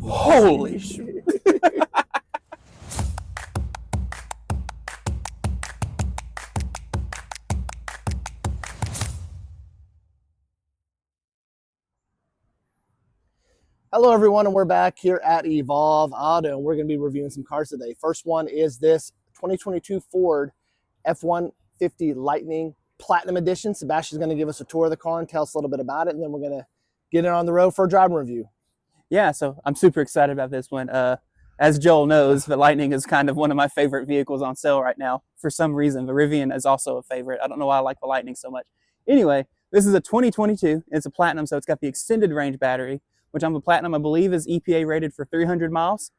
Holy shit. Hello everyone, and we're back here at Evolve Auto, and we're going to be reviewing some cars today. First one is this 2022 Ford F-150 Lightning Platinum Edition. Sebastian's going to give us a tour of the car and tell us a little bit about it, and then we're going to get it on the road for a driving review. Yeah, so I'm super excited about this one. As Joel knows, the Lightning is kind of one of my favorite vehicles on sale right now. For some reason, the Rivian is also a favorite. I don't know why I like the Lightning so much. Anyway, this is a 2022. It's a Platinum, so it's got the extended range battery, which on the Platinum, I believe, is EPA rated for 300 miles.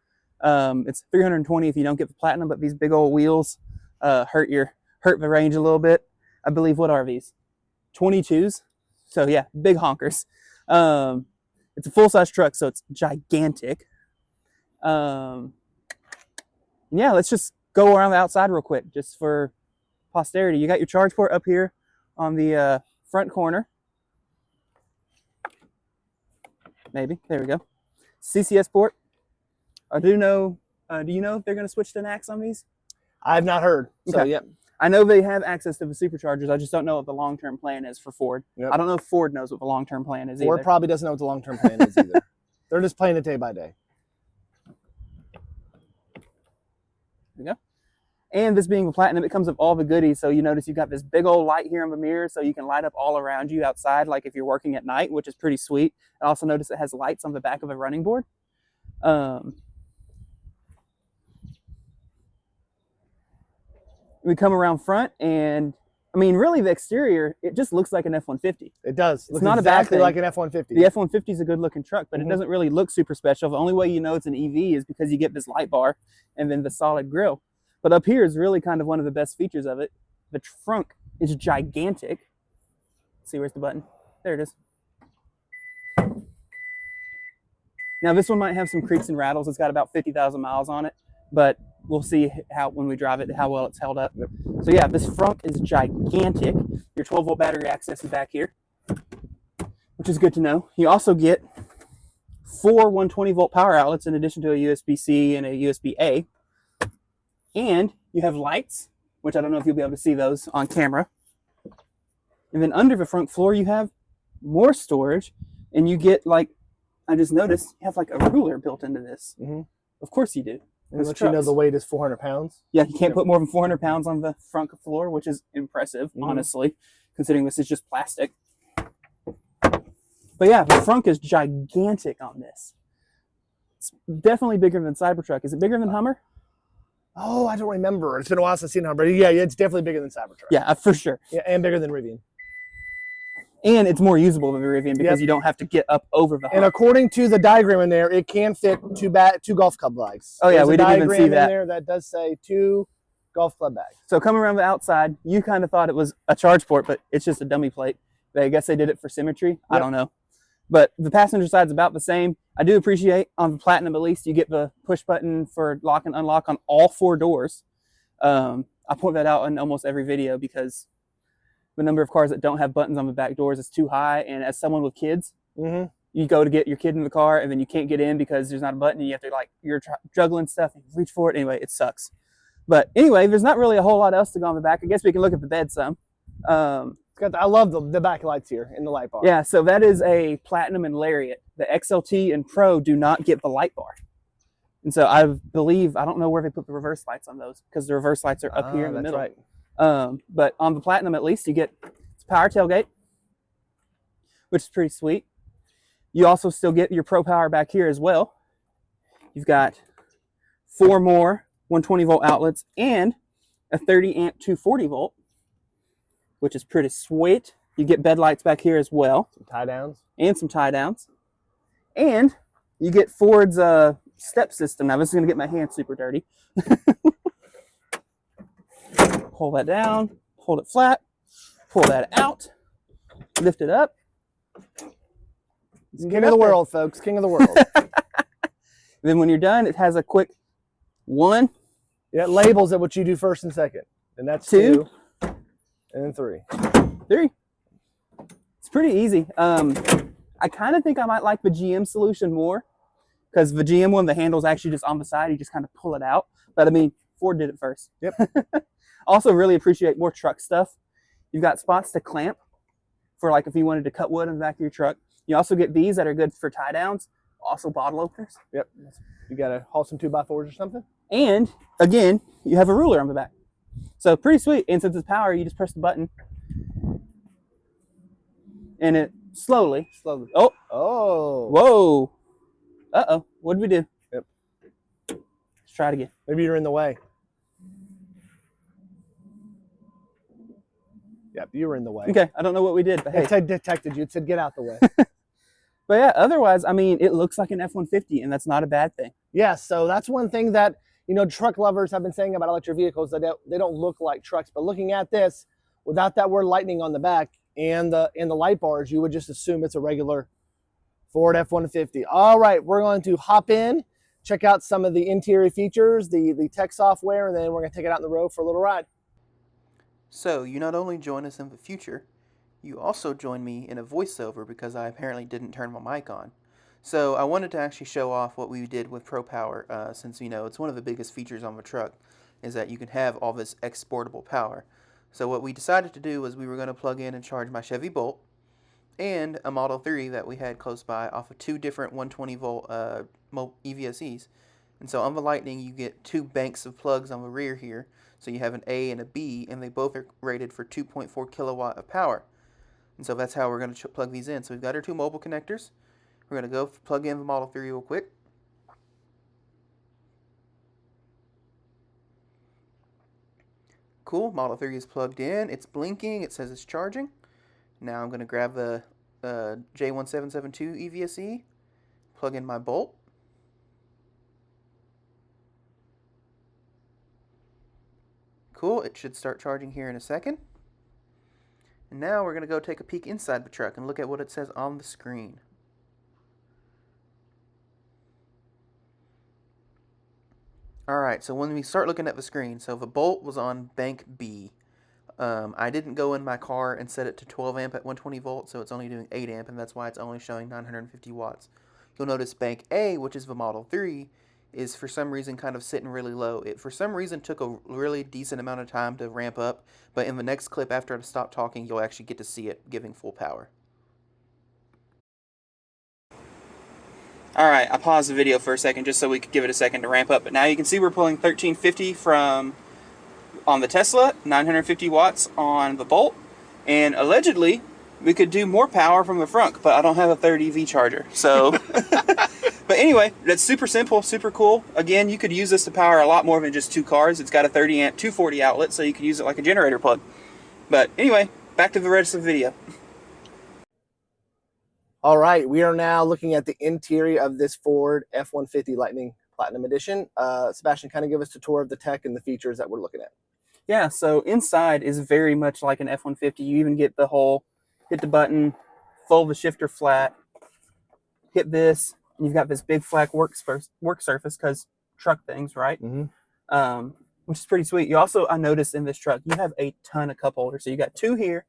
It's 320 if you don't get the Platinum, but these big old wheels hurt the range a little bit. I believe, what are these? 22s? So yeah, big honkers. It's a full-size truck, so it's gigantic. Yeah, let's just go around the outside real quick, just for posterity. You got your charge port up here on the front corner. Maybe. There we go. CCS port. I do know. Do you know if they're going to switch to NACS on these? I have not heard. So, okay. Yep. I know they have access to the superchargers. I just don't know what the long-term plan is for Ford. Yep. I don't know if Ford knows what the long-term plan is Ford either. probably doesn't know what the long-term plan is either. They're just playing it day by day. There we go. And this being a Platinum, it comes with all the goodies. So you notice you've got this big old light here on the mirror, so you can light up all around you outside, like if you're working at night, which is pretty sweet. I also notice it has lights on the back of a running board. We come around front, and I mean, really, the exterior, it just looks like an F-150. It does. It's not exactly like an F-150. The F-150 is a good-looking truck, but it doesn't really look super special. The only way you know it's an EV is because you get this light bar and then the solid grille. But up here is really kind of one of the best features of it. The trunk is gigantic. Let's see, where's the button? There it is. Now, this one might have some creaks and rattles. It's got about 50,000 miles on it, but we'll see how, when we drive it, how well it's held up. Yep. So yeah, this front is gigantic. Your 12-volt battery access is back here, which is good to know. You also get 4 120-volt power outlets in addition to a USB-C and a USB-A. And you have lights, which I don't know if you'll be able to see those on camera. And then under the front floor, you have more storage, and you get, like, I just noticed, you have like a ruler built into this. Of course you do. And let you know the weight is 400 pounds. Yeah, you can't put more than 400 pounds on the front floor, which is impressive, honestly, considering this is just plastic. But yeah, the front is gigantic on this. It's definitely bigger than Cybertruck. Is it bigger than Hummer? Oh, I don't remember. It's been a while since I've seen Hummer. Yeah, it's definitely bigger than Cybertruck. Yeah, for sure. Yeah, and bigger than Rivian. And it's more usable than the Rivian because you don't have to get up over the hump. And according to the diagram in there, it can fit two golf club bags. Oh yeah, we didn't even see that. In there that does say 2 golf club bags. So coming around the outside, you kind of thought it was a charge port, but it's just a dummy plate. I guess they did it for symmetry. Yep. I don't know. But the passenger side's about the same. I do appreciate, on the Platinum at least, you get the push button for lock and unlock on all 4 doors. I point that out in almost every video because the number of cars that don't have buttons on the back doors is too high. And as someone with kids, you go to get your kid in the car and then you can't get in because there's not a button and you have to, like, you're juggling stuff and reach for it. Anyway, it sucks. But anyway, there's not really a whole lot else to go on the back. I guess we can look at the bed some. I love the back lights here in the light bar. Yeah, so that is a Platinum and Lariat. The XLT and Pro do not get the light bar. And so I believe, I don't know where they put the reverse lights on those because the reverse lights are up here in the middle. Right. But on the Platinum, at least, you get power tailgate, which is pretty sweet. You also still get your Pro Power back here as well. You've got 4 more 120-volt outlets and a 30-amp 240-volt, which is pretty sweet. You get bed lights back here as well. Some tie downs. And some tie downs. And you get Ford's step system. Now, this is going to get my hands super dirty. Pull that down, hold it flat, pull that out, lift it up. King of the world, folks. King of the world. Then when you're done, it has a quick 1. Yeah, it labels it what you do first and second. And that's 2. And then 3. 3. It's pretty easy. I kind of think I might like the GM solution more because the GM one, the handle's actually just on the side. You just kind of pull it out. But I mean, Ford did it first. Yep. Also, really appreciate more truck stuff. You've got spots to clamp for like if you wanted to cut wood in the back of your truck. You also get these that are good for tie downs. Also bottle openers. Yep. You got to haul some 2x4s or something. And again, you have a ruler on the back. So pretty sweet. And since it's power, you just press the button. And it slowly. Oh. Oh. Whoa. Uh-oh. What did we do? Yep. Let's try it again. Maybe you're in the way. Yep, you were in the way. Okay. I don't know what we did, but hey. It detected you. It said, get out the way. But yeah, otherwise, I mean, it looks like an F-150, and that's not a bad thing. Yeah, so that's one thing that, you know, truck lovers have been saying about electric vehicles, that they don't look like trucks. But looking at this, without that word lightning on the back and the light bars, you would just assume it's a regular Ford F-150. All right, we're going to hop in, check out some of the interior features, the tech software, and then we're going to take it out on the road for a little ride. So you not only join us in the future, you also join me in a voiceover because I apparently didn't turn my mic on. So I wanted to actually show off what we did with Pro Power, since you know it's one of the biggest features on the truck is that you can have all this exportable power. So what we decided to do was we were going to plug in and charge my Chevy Bolt and a Model 3 that we had close by off of two different 120 volt EVSEs. And so on the Lightning you get two banks of plugs on the rear here. So you have an A and a B, and they both are rated for 2.4 kilowatt of power. And so that's how we're going to plug these in. So we've got our two mobile connectors. We're going to go plug in the Model 3 real quick. Cool, Model 3 is plugged in. It's blinking. It says it's charging. Now I'm going to grab the J1772 EVSE, plug in my bolt. Cool, it should start charging here in a second. And now we're going to go take a peek inside the truck and look at what it says on the screen. Alright, so when we start looking at the screen, so the bolt was on bank B. I didn't go in my car and set it to 12 amp at 120 volts, so it's only doing 8 amp, and that's why it's only showing 950 watts. You'll notice bank A, which is the Model 3, is for some reason kind of sitting really low. It for some reason took a really decent amount of time to ramp up, but in the next clip after I stop talking, you'll actually get to see it giving full power. Alright, I paused the video for a second just so we could give it a second to ramp up, but now you can see we're pulling 1350 from on the Tesla, 950 watts on the Bolt, and allegedly we could do more power from the front, but I don't have a 3rd EV charger, so... But anyway, that's super simple, super cool. Again, you could use this to power a lot more than just two cars. It's got a 30 amp 240 outlet, so you could use it like a generator plug. But anyway, back to the rest of the video. All right, we are now looking at the interior of this Ford F-150 Lightning Platinum Edition. Sebastian, kind of give us a tour of the tech and the features that we're looking at. Yeah, so inside is very much like an F-150. You even get the whole, hit the button, fold the shifter flat, hit this, and you've got this big flat work surface because truck things, right? Mm-hmm. Which is pretty sweet. You also, I noticed in this truck, you have a ton of cup holders. So you got two here,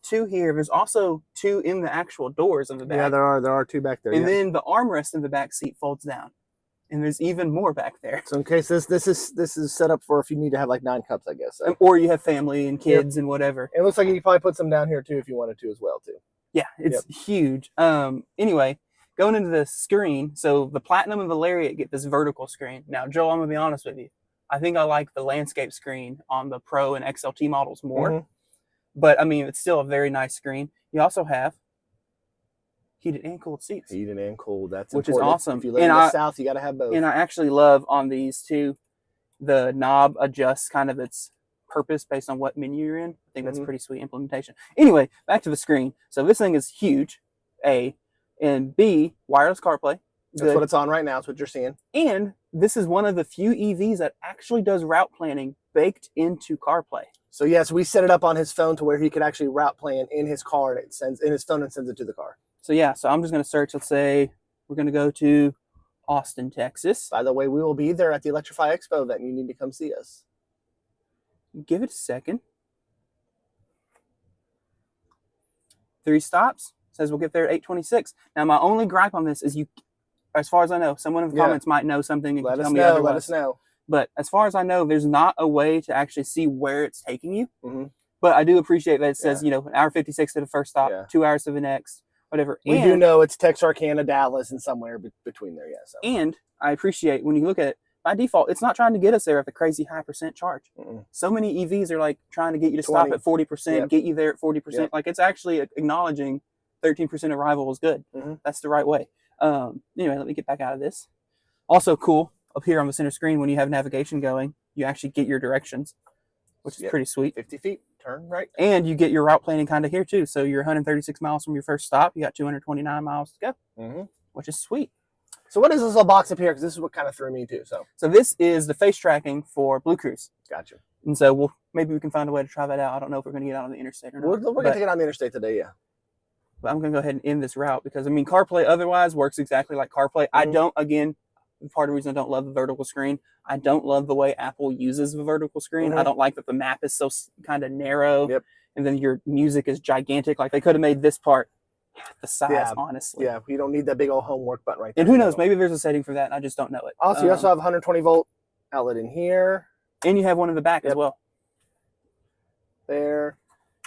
two here. There's also two in the actual doors in the back. Yeah, there are two back there. And then the armrest in the back seat folds down. And there's even more back there. So in case this is set up for if you need to have like 9 cups, I guess. So. Or you have family and kids and whatever. It looks like you could probably put some down here too if you wanted to as well too. Yeah, it's huge. Anyway, going into the screen, so the Platinum and the Lariat get this vertical screen. Now, Joel, I'm going to be honest with you. I think I like the landscape screen on the Pro and XLT models more. Mm-hmm. But, I mean, it's still a very nice screen. You also have heated and cooled seats. Heated and cooled. That's which important. Is awesome. If you live in the South, you got to have both. And I actually love on these too, the knob adjusts kind of its purpose based on what menu you're in. I think that's a pretty sweet implementation. Anyway, back to the screen. So this thing is huge, A. And B, wireless CarPlay. That's what it's on right now. That's what you're seeing. And this is one of the few EVs that actually does route planning baked into CarPlay. So yes, we set it up on his phone to where he could actually route plan in his car, and it sends in his phone and sends it to the car. So yeah, so I'm just going to search. Let's say we're going to go to Austin, Texas. By the way, we will be there at the Electrify Expo event. You need to come see us. Give it a second. 3 stops. Says we'll get there at 8:26. Now, my only gripe on this is as far as I know. Someone in the comments might know something and Let can us tell me know. otherwise. Let us know. But as far as I know, there's not a way to actually see where it's taking you. Mm-hmm. But I do appreciate that it says, you know, 1:56 to the first stop, 2 hours to the next, whatever. We do know it's Texarkana, Dallas, and somewhere between there, So. And I appreciate when you look at it, by default, it's not trying to get us there at the crazy high percent charge. So many EVs are like trying to get you to stop at 40%, get you there at 40%. Like it's actually acknowledging 13% arrival is good. That's the right way. Anyway, let me get back out of this. Also cool, up here on the center screen, when you have navigation going, you actually get your directions, which is pretty sweet. 50 feet, turn right. And you get your route planning kind of here too. So you're 136 miles from your first stop. You got 229 miles to go, which is sweet. So what is this little box up here? Because this is what kind of threw me too. So this is the face tracking for Blue Cruise. Gotcha. And so maybe we can find a way to try that out. I don't know if we're going to get out on the interstate or not. We're going to take it on the interstate today, But I'm going to go ahead and end this route because, I mean, CarPlay otherwise works exactly like CarPlay. I don't, again, part of the reason I don't love the vertical screen, I don't love the way Apple uses the vertical screen. I don't like that the map is so kind of narrow. And then your music is gigantic. Like they could have made this part the size, honestly. Yeah, you don't need that big old homework button right there. And who knows, maybe there's a setting for that and I just don't know it. Also, you also have 120 volt outlet in here. And you have one in the back as well. There.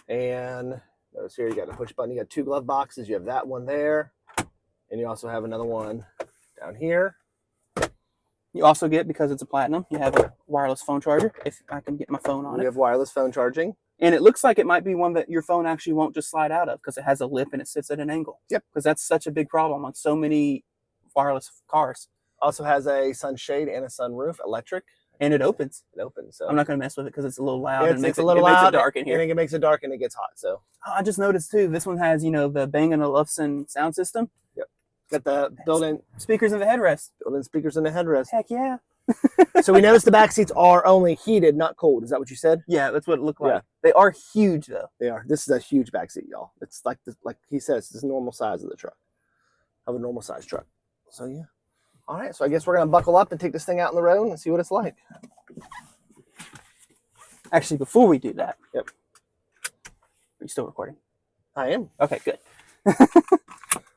And notice here you got a push button. You got 2 glove boxes. You have that one there. And you also have another one down here. You also get, because it's a platinum, you have a wireless phone charger, if I can get my phone on it. You have wireless phone charging. And it looks like it might be one that your phone actually won't just slide out of because it has a lip and it sits at an angle. Because that's such a big problem on so many wireless cars. Also has a sunshade and a sunroof, electric. And it opens. It opens. So I'm not going to mess with it because it's a little loud. It makes it dark in here. And it makes it dark and it gets hot. So I just noticed too, this one has, you know, the Bang & Olufsen sound system. Got the built-in speakers in the headrest. Built-in speakers in the headrest. Heck yeah. So we noticed the back seats are only heated, not cold. Is that what you said? Yeah, that's what it looked like. Yeah. They are huge though. They are. This is a huge back seat, y'all. It's like this, like he says, it's the normal size of the truck. Of a normal size truck. So yeah. All right. So I guess we're gonna buckle up and take this thing out on the road and see what it's like. Actually, before we do that. Are you still recording? I am. Okay, good.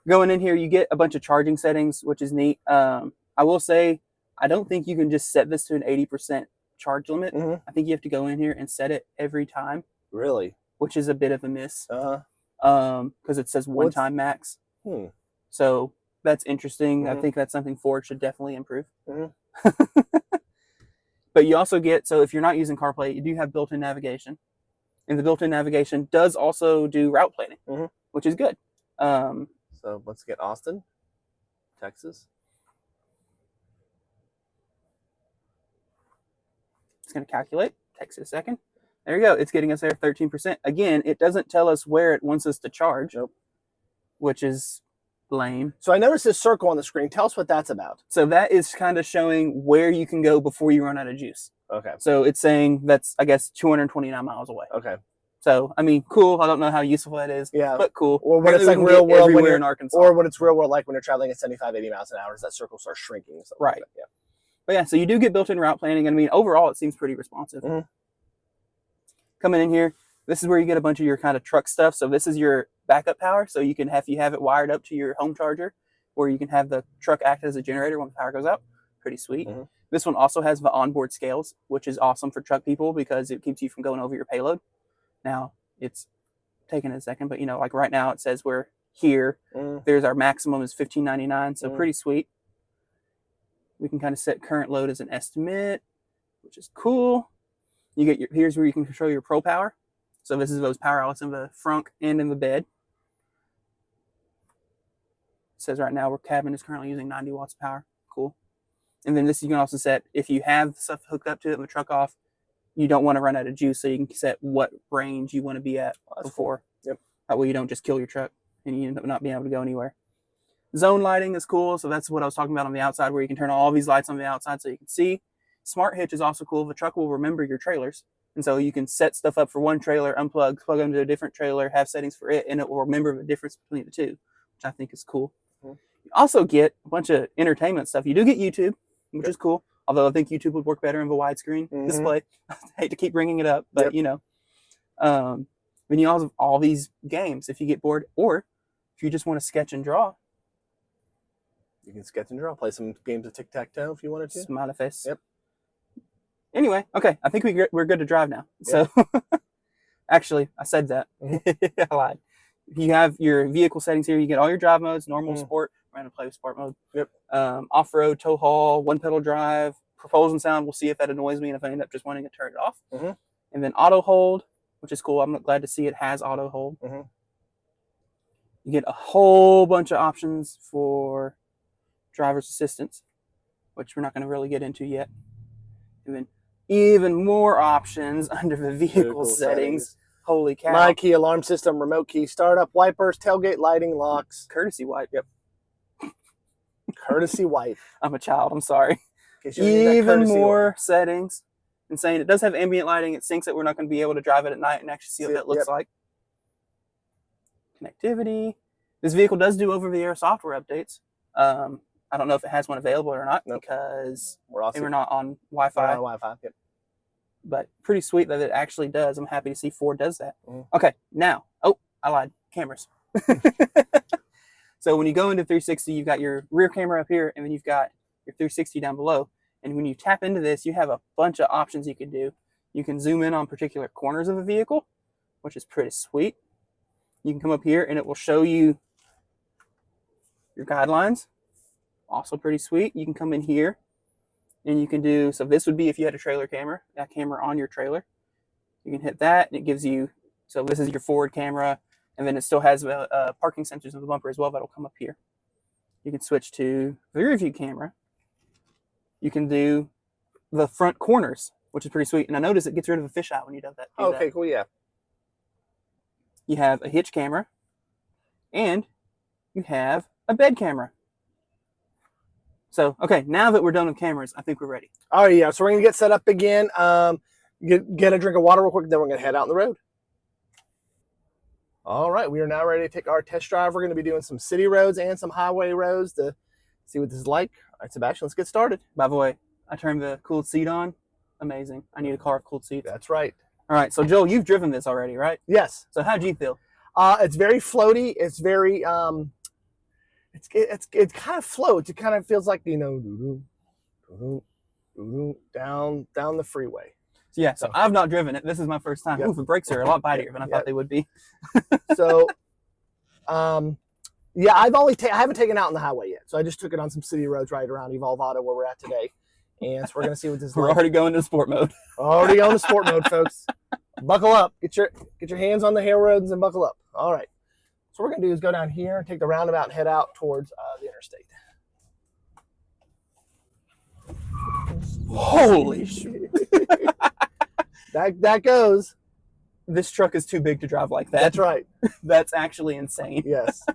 Going in here, you get a bunch of charging settings, which is neat. I will say, I don't think you can just set this to an 80% charge limit. I think you have to go in here and set it every time. Really? Which is a bit of a miss. Because it says one time max. So that's interesting. I think that's something Ford should definitely improve. But you also get, so if you're not using CarPlay, you do have built-in navigation. And the built-in navigation does also do route planning, which is good. So let's get Austin, Texas. It's going to calculate. Takes it a second. There you go. It's getting us there 13%. Again, it doesn't tell us where it wants us to charge, which is lame. So I noticed this circle on the screen. Tell us what that's about. So that is kind of showing where you can go before you run out of juice. Okay. So it's saying that's, I guess, 229 miles away. Okay. So, I mean, cool. I don't know how useful that is, but cool. Or when it's like real world everywhere in Arkansas. Or when it's real world, like when you're traveling at 75, 80 miles an hour, as that circle starts shrinking. Right. Like that. But yeah, so you do get built-in route planning. And I mean, overall, it seems pretty responsive. Coming in here, this is where you get a bunch of your kind of truck stuff. So this is your backup power. So you can have, you have it wired up to your home charger, or you can have the truck act as a generator when the power goes out. Pretty sweet. This one also has the onboard scales, which is awesome for truck people because it keeps you from going over your payload. Now, it's taking a second, but you know, like right now it says we're here. There's our maximum is $15.99, so pretty sweet. We can kind of set current load as an estimate, which is cool. You get your, here's where you can control your pro power. So this is those power outlets in the front and in the bed. It says right now our cabin is currently using 90 watts of power. Cool. And then this you can also set, if you have stuff hooked up to it and the truck off, you don't want to run out of juice, so you can set what range you want to be at before. That way you don't just kill your truck and you end up not being able to go anywhere. Zone lighting is cool, so that's what I was talking about on the outside, where you can turn all these lights on the outside so you can see. Smart hitch is also cool. The truck will remember your trailers, and so you can set stuff up for one trailer, unplug, plug into a different trailer, have settings for it, and it will remember the difference between the two, which I think is cool. You also get a bunch of entertainment stuff. You do get YouTube, which is cool. Although I think YouTube would work better in the widescreen display. I hate to keep bringing it up, but you know. Then you also have all these games if you get bored, or if you just want to sketch and draw. You can sketch and draw. Play some games of tic-tac-toe if you wanted to. Smiley face. Yep. Anyway, okay. I think we're good to drive now. Yeah. So, actually, I said that. I lied. You have your vehicle settings here. You get all your drive modes: normal, sport. We're going to play with sport mode. Yep. Off-road, tow haul, one-pedal drive, propulsion sound. We'll see if that annoys me and if I end up just wanting to turn it off. And then auto hold, which is cool. I'm glad to see it has auto hold. You get a whole bunch of options for driver's assistance, which we're not going to really get into yet. And then even more options under the vehicle settings. Holy cow. My key, alarm system, remote key, startup, wipers, tailgate lighting, locks. Courtesy wipe. Yep. Courtesy wipe. I'm a child. I'm sorry. Even more settings. Insane. It does have ambient lighting. It syncs it. We're not going to be able to drive it at night and actually see what that looks like. Connectivity. This vehicle does do over-the-air software updates. I don't know if it has one available or not because we're not on Wi-Fi. We're on Wi-Fi. Yep. But pretty sweet that it actually does. I'm happy to see Ford does that. Okay, now, I lied. Cameras. So when you go into 360, you've got your rear camera up here, and then you've got your 360 down below. And when you tap into this, you have a bunch of options you can do. You can zoom in on particular corners of a vehicle, which is pretty sweet. You can come up here, and it will show you your guidelines. Also pretty sweet. You can come in here, and you can do, so this would be if you had a trailer camera, that camera on your trailer. You can hit that, and it gives you, so this is your forward camera, and then it still has parking sensors on the bumper as well that'll come up here. You can switch to the rear view camera. You can do the front corners, which is pretty sweet. And I noticed it gets rid of the fisheye when you do that. Okay, cool, yeah. You have a hitch camera, and you have a bed camera. So, okay, now that we're done with cameras, I think we're ready. All right, yeah. So we're going to get set up again. Get a drink of water real quick, then we're going to head out on the road. All right, we are now ready to take our test drive. We're going to be doing some city roads and some highway roads to see what this is like. All right, Sebastian, let's get started. By the way, I turned the cooled seat on. Amazing. I need a car with cooled seats. That's right. All right, so Joel, you've driven this already, right? Yes. So how'd you feel? It's very floaty. It's very... It kind of floats. It kind of feels like, down the freeway. Yeah, so I've not driven it. This is my first time. Ooh, the brakes are a lot bitier than I thought they would be. So, yeah, I haven't taken it out on the highway yet. So I just took it on some city roads right around Evolve Auto where we're at today. And so we're going to see what this is like. We're already going to sport mode. Already going to sport mode, folks. Buckle up. Get your hands on the hair roads and buckle up. All right. So what we're going to do is go down here and take the roundabout and head out towards the interstate. Holy shit. That goes. This truck is too big to drive like that. That's right. That's actually insane. Yes.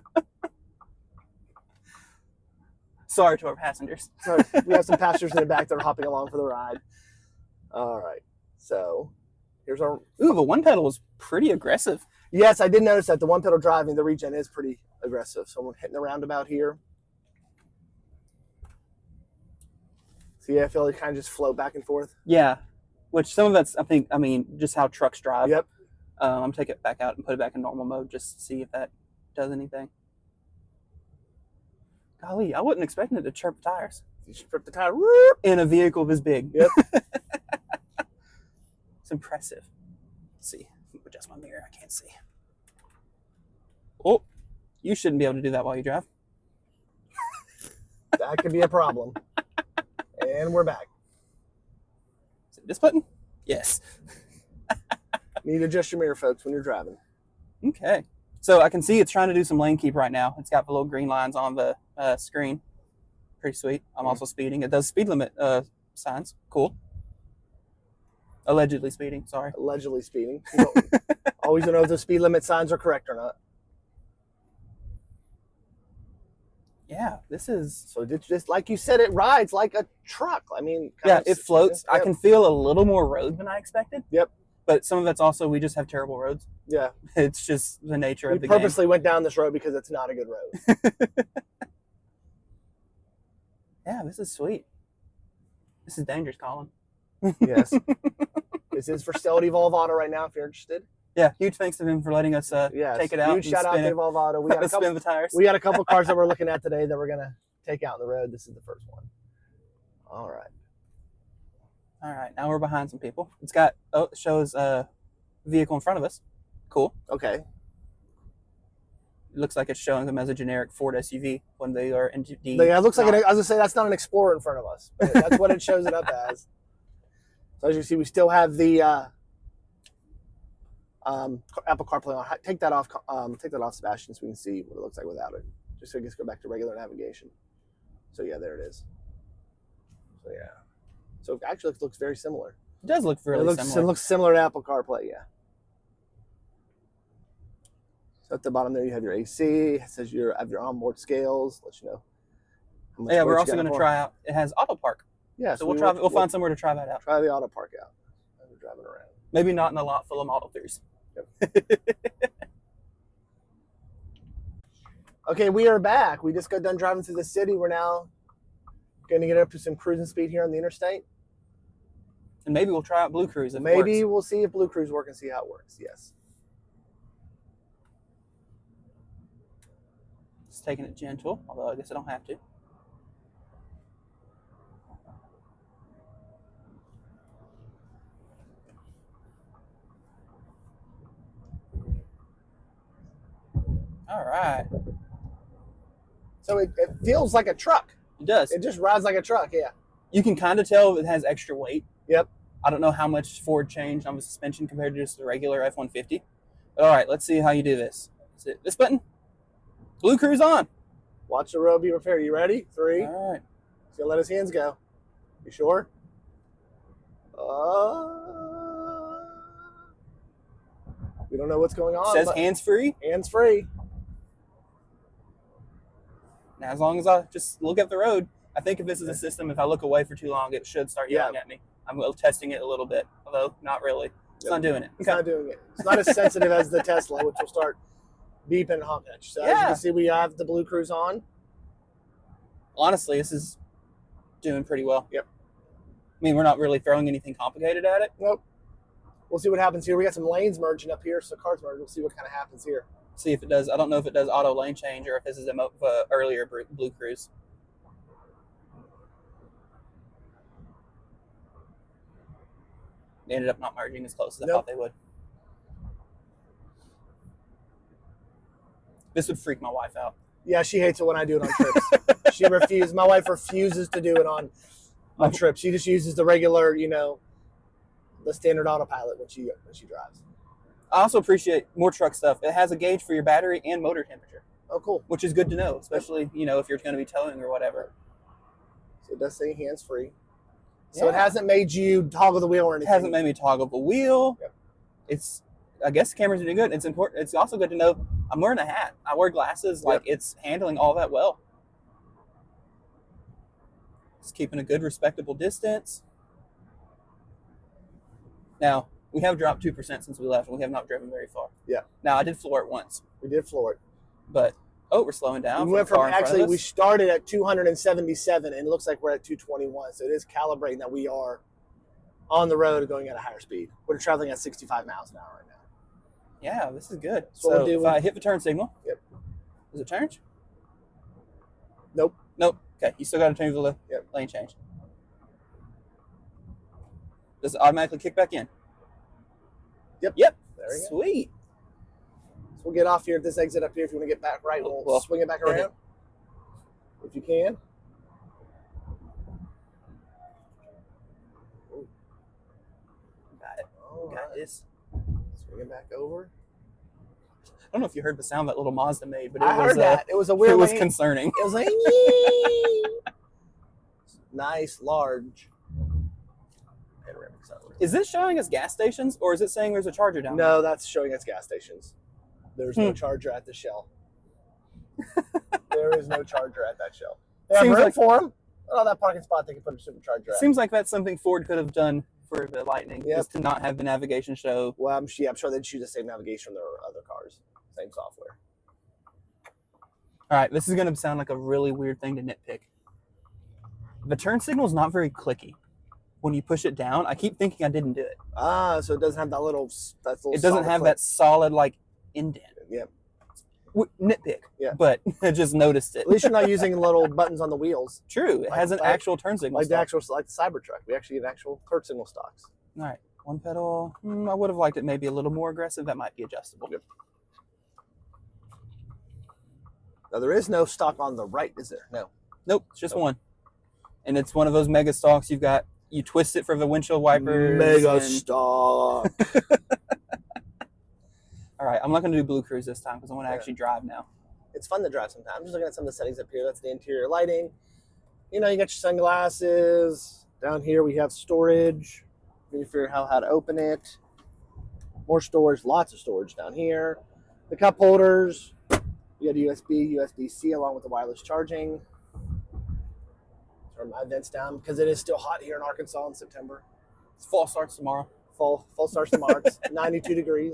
Sorry to our passengers. Sorry. We have some passengers in the back that are hopping along for the ride. All right. So here's our... Ooh, the one pedal was pretty aggressive. Yes, I did notice that the one pedal driving, the regen is pretty aggressive. So we're hitting the roundabout here. So yeah, I feel like kind of just float back and forth. Yeah, which some of that's, just how trucks drive. Yep. I'm take it back out and put it back in normal mode just to see if that does anything. Golly, I wasn't expecting it to chirp tires. You should trip the tire in a vehicle this big. Yep. It's impressive. Let's see. Adjust my mirror. I can't see. Oh, you shouldn't be able to do that while you drive. That could be a problem. And we're back. Is it this button? Yes. Need to adjust your mirror, folks, when you're driving. Okay. So I can see it's trying to do some lane keep right now. It's got the little green lines on the screen. Pretty sweet. I'm also speeding. It does speed limit signs. Cool. Allegedly speeding, sorry. Allegedly speeding. You don't always know if the speed limit signs are correct or not. Yeah, this is... So it's just like you said, it rides like a truck. I mean... Yeah, it floats. Yep. I can feel a little more road than I expected. Yep. But some of that's also, we just have terrible roads. Yeah. It's just the nature of the game. We purposely went down this road because it's not a good road. Yeah, this is sweet. This is dangerous, Colin. Yes. This is for sale at Evolve Auto right now if you're interested. Yeah, huge thanks to them for letting us take it out. Huge shout out to Evolve Auto. We got spin the tires. We got a couple cars that we're looking at today that we're going to take out on the road, this is the first one. All right. All right, now we're behind some people. It's got, it shows a vehicle in front of us. Cool. Okay. It looks like it's showing them as a generic Ford SUV when they are indeed. Yeah, it looks like I was gonna say that's not an Explorer in front of us. But that's what it shows it up as. So as you see, we still have the Apple CarPlay on. Take that off, Sebastian, so we can see what it looks like without it. Just so we can go back to regular navigation. So yeah, there it is. So yeah. So it actually looks very similar. It does look really similar. It looks similar to Apple CarPlay, yeah. So at the bottom there, you have your AC. It says you have your onboard scales. Let you know. How much We're also going to try out. It has auto park. Yeah, so we'll find somewhere to try that out. Try the auto park out as we're driving around. Maybe not in a lot full of Model 3s. Yep. Okay, we are back. We just got done driving through the city. We're now going to get up to some cruising speed here on the interstate. And maybe we'll try out Blue Cruise. Maybe we'll see if Blue Cruise works and see how it works. Yes. It's taking it gentle, although I guess I don't have to. All right. So it feels like a truck. It does. It just rides like a truck, yeah. You can kind of tell it has extra weight. Yep. I don't know how much Ford changed on the suspension compared to just the regular F-150. But all right, let's see how you do this. Is it this button? Blue Cruise on. Watch the road be repaired. You ready? 3. All right. He's going to let his hands go. You sure? We don't know what's going on. It says hands-free. Hands-free. Now, as long as I just look at the road, I think if this is a system, if I look away for too long, it should start yelling at me. I'm testing it a little bit, although not really. It's not doing it. It's not doing it. It's not as sensitive as the Tesla, which will start beeping and honking at you. So as you can see, we have the Blue Cruise on. Honestly, this is doing pretty well. Yep. I mean, we're not really throwing anything complicated at it. Nope. We'll see what happens here. We got some lanes merging up here, so cars merging. We'll see what kind of happens here. See if it does. I don't know if it does auto lane change or if this is a earlier Blue Cruise. They ended up not merging as close as I thought they would. This would freak my wife out. Yeah, she hates it when I do it on trips. My wife refuses to do it on trips. She just uses the regular, the standard autopilot when she drives. I also appreciate more truck stuff. It has a gauge for your battery and motor temperature. Oh, cool. Which is good to know, especially, if you're going to be towing or whatever. So it does say hands-free. So it hasn't made you toggle the wheel or anything. It hasn't made me toggle the wheel. Yep. I guess the camera's doing good. It's important. It's also good to know I'm wearing a hat. I wear glasses. Like, it's handling all that well. It's keeping a good, respectable distance. Now, we have dropped 2% since we left, and we have not driven very far. Yeah. Now, I did floor it once. We did floor it. But, we're slowing down. We went from, actually, we started at 277, and it looks like we're at 221. So it is calibrating that we are on the road going at a higher speed. We're traveling at 65 miles an hour right now. Yeah, this is good. So if I hit the turn signal, does it change? Nope. Okay, you still got to change the lane change. Does it automatically kick back in? Yep. There we go. Sweet. So we'll get off here at this exit up here. If you want to get back right, we'll swing it back around. If you can. Got it. Got this. Swing it back over. I don't know if you heard the sound that little Mazda made, but I heard that. It was a weird. It was concerning. It was like nice, large. Is this showing us gas stations, or is it saying there's a charger down there? No, that's showing us gas stations. There's no charger at the Shell. There is no charger at that Shell. They have room for them. Oh, that parking spot they can put a supercharger at. Seems like that's something Ford could have done for the Lightning, is to not have the navigation show. Well, I'm sure they'd choose the same navigation on their other cars, same software. All right, this is going to sound like a really weird thing to nitpick. The turn signal is not very clicky. When you push it down, I keep thinking I didn't do it. So it doesn't have that little. It doesn't have that solid indent. Yep. Nitpick. Yeah. But I just noticed it. At least you're not using little buttons on the wheels. True. It has an actual turn signal. Like the Cybertruck. We actually get actual turn signal stocks. All right. One pedal. I would have liked it maybe a little more aggressive. That might be adjustable. Yep. Now there is no stock on the right, is there? No. Nope. It's just one. And it's one of those mega stocks you twist it for the windshield wipers. Mega stock. All right. I'm not going to do Blue Cruise this time because I want to actually drive now. It's fun to drive sometimes. I'm just looking at some of the settings up here. That's the interior lighting. You know, you got your sunglasses. Down here we have storage. You can figure out how to open it. More storage, lots of storage down here. The cup holders. You got USB, USB-C along with the wireless charging. Turn my vents down because it is still hot here in Arkansas in September. Fall starts tomorrow. Fall starts tomorrow. It's 92 degrees.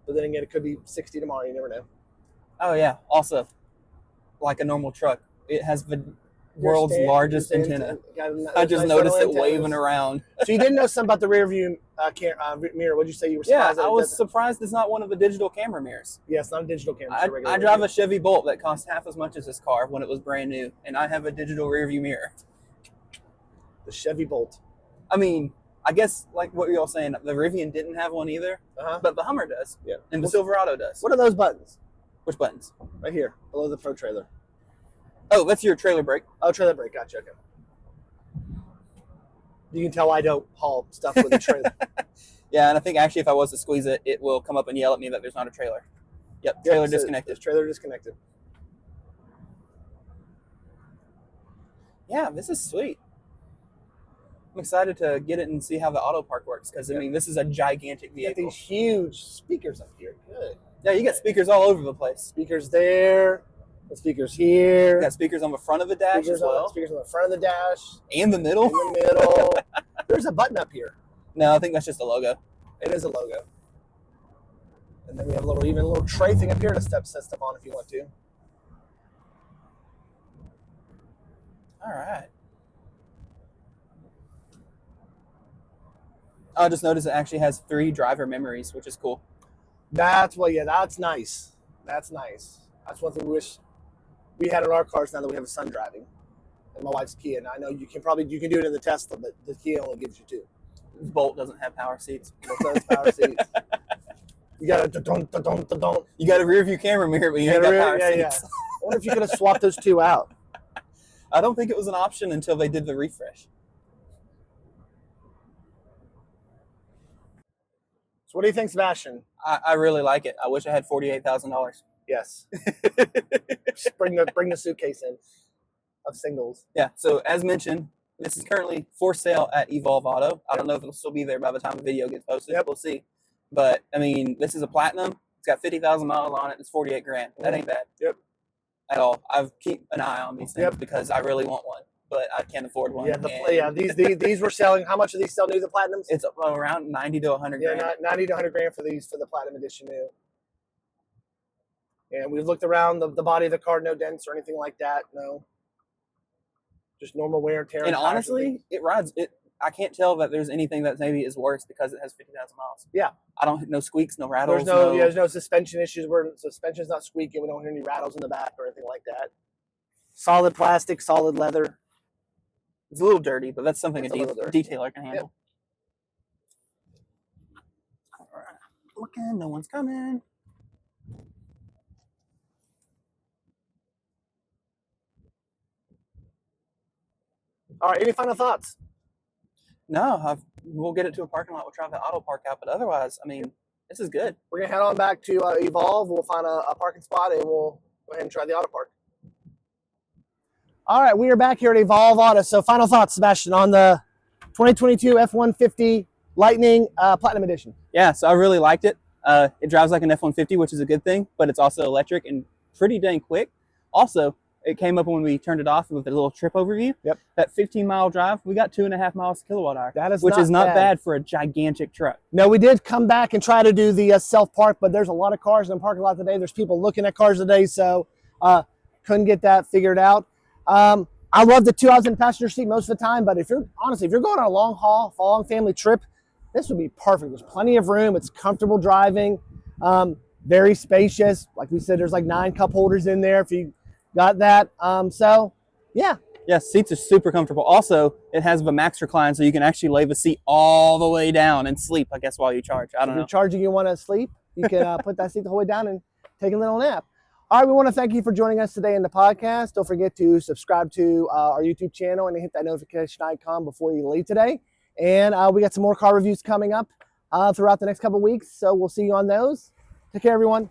But then again, it could be 60 tomorrow. You never know. Oh, yeah. Also, like a normal truck, it has the world's largest antenna. I just noticed it waving around. So you didn't know something about the rear view mirror. What did you say you were surprised? Yeah, I was surprised it's not one of the digital camera mirrors. Yeah, it's not a digital camera. I drive a Chevy Bolt that cost half as much as this car when it was brand new, and I have a digital rear view mirror. The Chevy Bolt. I mean, I guess like what you're all saying, the Rivian didn't have one either, but the Hummer does. Yeah. And the Silverado does. What are those buttons? Which buttons? Right here, below the Pro Trailer. Oh, that's your trailer brake. Oh, trailer brake. Gotcha. Okay. You can tell I don't haul stuff with a trailer. Yeah, and I think actually if I was to squeeze it, it will come up and yell at me that there's not a trailer. Yep, trailer disconnected. Trailer disconnected. Yeah, this is sweet. I'm excited to get it and see how the auto park works because, I mean, this is a gigantic You got vehicle. these huge speakers up here. Good. Yeah, you got speakers all over the place. Speakers there. The speakers here. You got speakers on the front of the dash as well. Speakers on the front of the dash. And the middle. In the middle. There's a button up here. No, I think that's just a logo. It is a logo. And then we have a little tray thing up here to set stuff on if you want to. All right. I just noticed it actually has 3 driver memories, which is cool. That's nice. That's nice. That's one thing we wish we had in our cars now that we have a son driving. And my wife's Kia. And I know you can do it in the Tesla, but the Kia only gives you 2. The Bolt doesn't have power seats. Power seats. You got a You got a rear view camera mirror, but you ain't got power seats. Yeah. I wonder if you could have swapped those 2 out. I don't think it was an option until they did the refresh. So what do you think, Sebastian? I really like it. I wish I had $48,000. Yes. bring the suitcase in of singles. Yeah. So as mentioned, this is currently for sale at Evolve Auto. I don't know if it'll still be there by the time the video gets posted. Yep. We'll see. But I mean, this is a platinum. It's got 50,000 miles on it. It's $48,000. That ain't bad. Yep. At all. I keep an eye on these things because I really want one, but I can't afford one. Yeah. These were selling. How much do these sell new? The platinums? It's around 90 to 100 grand. Yeah, 90 to 100 grand for the platinum edition new. And we've looked around the body of the car, no dents or anything like that. No. Just normal wear and tear. And honestly, it rides. I can't tell that there's anything that maybe is worse because it has 50,000 miles. Yeah. No squeaks, no rattles. There's no suspension issues where suspension's not squeaking. We don't hear any rattles in the back or anything like that. Solid plastic, solid leather. It's a little dirty, but that's something a detailer can handle. Yep. All right. Looking, no one's coming. All right, any final thoughts? No, we'll get it to a parking lot. We'll try the auto park out, but otherwise, I mean, this is good. We're going to head on back to Evolve. We'll find a parking spot, and we'll go ahead and try the auto park. All right, we are back here at Evolve Auto. So final thoughts, Sebastian, on the 2022 F-150 Lightning Platinum Edition. Yeah, so I really liked it. It drives like an F-150, which is a good thing, but it's also electric and pretty dang quick. Also, it came up when we turned it off with a little trip overview. Yep. That 15-mile drive, we got 2.5 miles kilowatt hour. Which is not bad for a gigantic truck. No, we did come back and try to do the self-park, but there's a lot of cars in the parking lot today. There's people looking at cars today, so couldn't get that figured out. I love the 2 hours in the passenger seat most of the time, but if you're going on a long haul, long family trip, this would be perfect. There's plenty of room. It's comfortable driving. Very spacious. Like we said, there's like 9 cup holders in there if you got that. So yeah. Yeah, seats are super comfortable. Also, it has the max recline, so you can actually lay the seat all the way down and sleep, I guess, while you charge. I don't If know. you're charging, you want to sleep, you can put that seat the whole way down and take a little nap. All right, we want to thank you for joining us today in the podcast. Don't forget to subscribe to our YouTube channel and hit that notification icon before you leave today. And we got some more car reviews coming up throughout the next couple of weeks, so we'll see you on those. Take care, everyone.